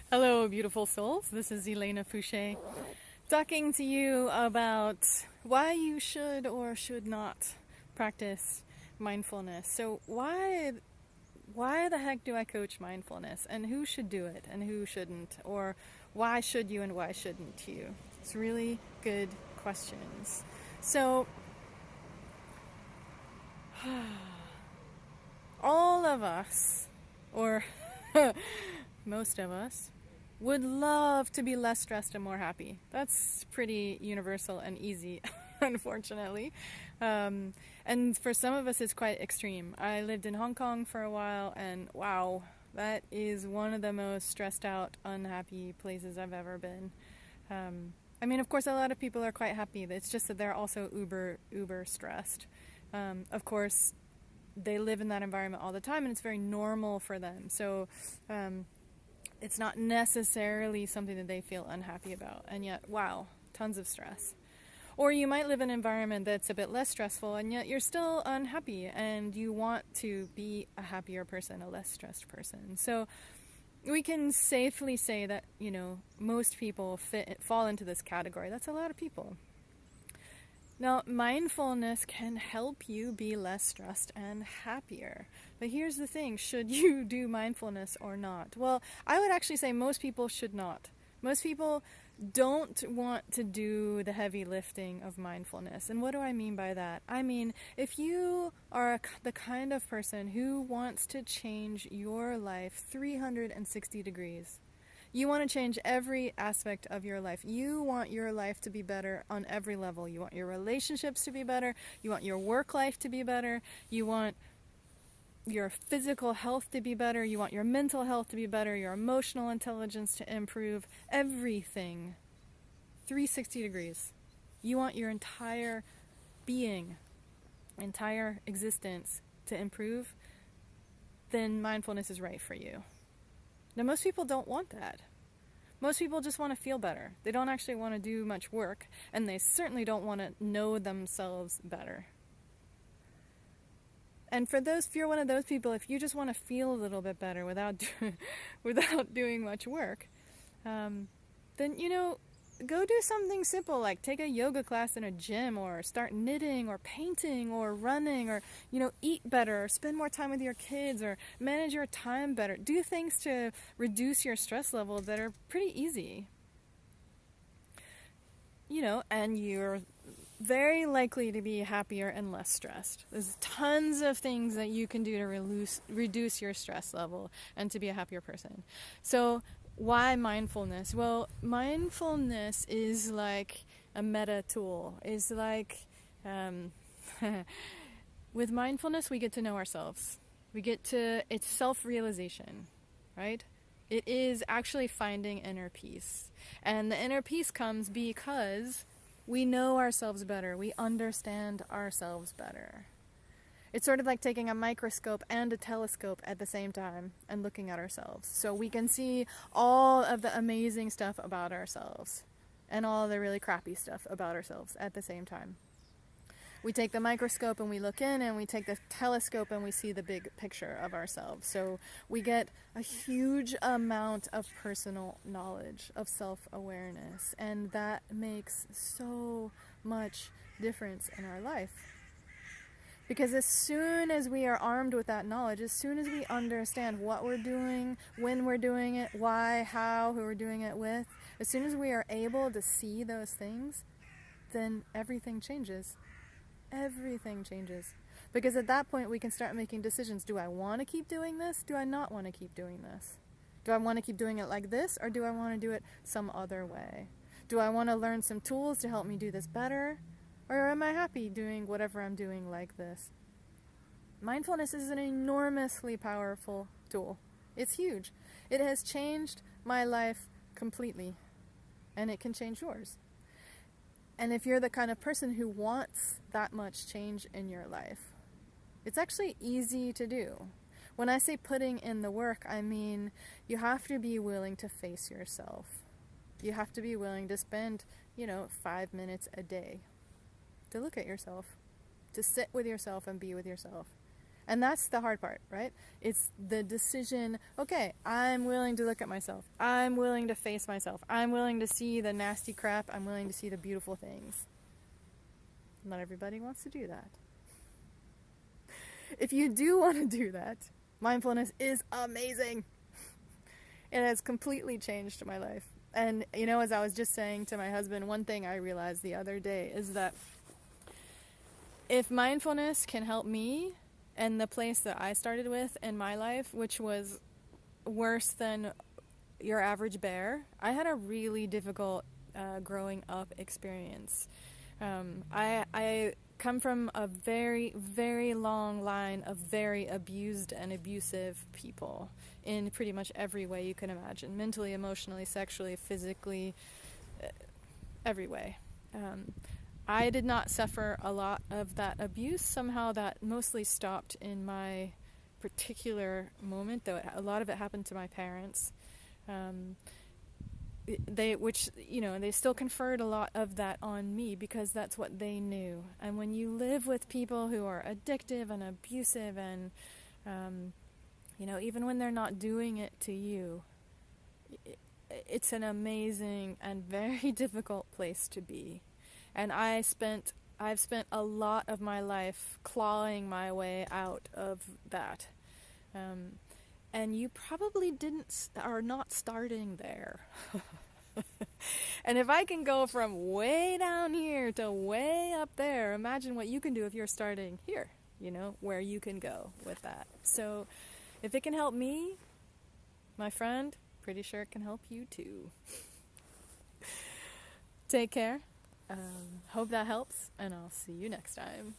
Hello, beautiful souls. This is Elena Fouché talking to you about why you should or should not practice mindfulness. So, why the heck do I coach mindfulness, and who should do it and who shouldn't, or why should you and why shouldn't you? It's really good questions. So, all of us, or most of us, would love to be less stressed and more happy. That's pretty universal and easy, unfortunately. And for some of us, it's quite extreme. I lived in Hong Kong for a while, and wow, that is one of the most stressed out, unhappy places I've ever been. I mean, of course, a lot of people are quite happy. It's just that they're also uber stressed. Of course, they live in that environment all the time, and it's very normal for them. So it's not necessarily something that they feel unhappy about. And yet, wow, tons of stress. Or you might live in an environment that's a bit less stressful, and yet you're still unhappy, and you want to be a happier person, a less stressed person. So we can safely say that, most people fall into this category. That's a lot of people. Now, mindfulness can help you be less stressed and happier. But here's the thing, should you do mindfulness or not? Well, I would actually say most people should not. Most people don't want to do the heavy lifting of mindfulness. And what do I mean by that? I mean, if you are the kind of person who wants to change your life 360 degrees, you want to change every aspect of your life. You want your life to be better on every level. You want your relationships to be better. You want your work life to be better. You want your physical health to be better. You want your mental health to be better. Your emotional intelligence to improve. Everything. 360 degrees. You want your entire being, entire existence to improve. Then mindfulness is right for you. Now, most people don't want that. Most people just want to feel better. They don't actually want to do much work, and they certainly don't want to know themselves better. And if you're one of those people, if you just want to feel a little bit better without doing much work, then, go do something simple like take a yoga class in a gym, or start knitting or painting or running, or eat better, or spend more time with your kids, or manage your time better. Do things to reduce your stress level that are pretty easy. And you're very likely to be happier and less stressed. There's tons of things that you can do to reduce your stress level and to be a happier person. So why mindfulness? Well, mindfulness is like a meta tool. It's like, with mindfulness, we get to know ourselves. It's self-realization, right? It is actually finding inner peace. And the inner peace comes because we know ourselves better. We understand ourselves better. It's sort of like taking a microscope and a telescope at the same time and looking at ourselves. So we can see all of the amazing stuff about ourselves and all the really crappy stuff about ourselves at the same time. We take the microscope and we look in, and we take the telescope and we see the big picture of ourselves. So we get a huge amount of personal knowledge, of self-awareness, and that makes so much difference in our life. Because as soon as we are armed with that knowledge, as soon as we understand what we're doing, when we're doing it, why, how, who we're doing it with, as soon as we are able to see those things, then everything changes. Everything changes. Because at that point we can start making decisions. Do I want to keep doing this? Do I not want to keep doing this? Do I want to keep doing it like this, or do I want to do it some other way? Do I want to learn some tools to help me do this better? Or am I happy doing whatever I'm doing like this? Mindfulness is an enormously powerful tool. It's huge. It has changed my life completely, and it can change yours. And if you're the kind of person who wants that much change in your life, it's actually easy to do. When I say putting in the work, I mean you have to be willing to face yourself. You have to be willing to spend, 5 minutes a day to look at yourself, to sit with yourself and be with yourself. And that's the hard part, right? It's the decision, okay, I'm willing to look at myself. I'm willing to face myself. I'm willing to see the nasty crap. I'm willing to see the beautiful things. Not everybody wants to do that. If you do want to do that, mindfulness is amazing. It has completely changed my life. And, as I was just saying to my husband, one thing I realized the other day is that if mindfulness can help me and the place that I started with in my life, which was worse than your average bear, I had a really difficult growing up experience. I come from a very, very long line of very abused and abusive people in pretty much every way you can imagine. Mentally, emotionally, sexually, physically, every way. I did not suffer a lot of that abuse. Somehow that mostly stopped in my particular moment, though a lot of it happened to my parents. They still conferred a lot of that on me because that's what they knew. And when you live with people who are addictive and abusive and, even when they're not doing it to you, it's an amazing and very difficult place to be. And I've spent a lot of my life clawing my way out of that. And you probably are not starting there. And if I can go from way down here to way up there, imagine what you can do if you're starting here, where you can go with that. So if it can help me, my friend, pretty sure it can help you too. Take care. Hope that helps, and I'll see you next time.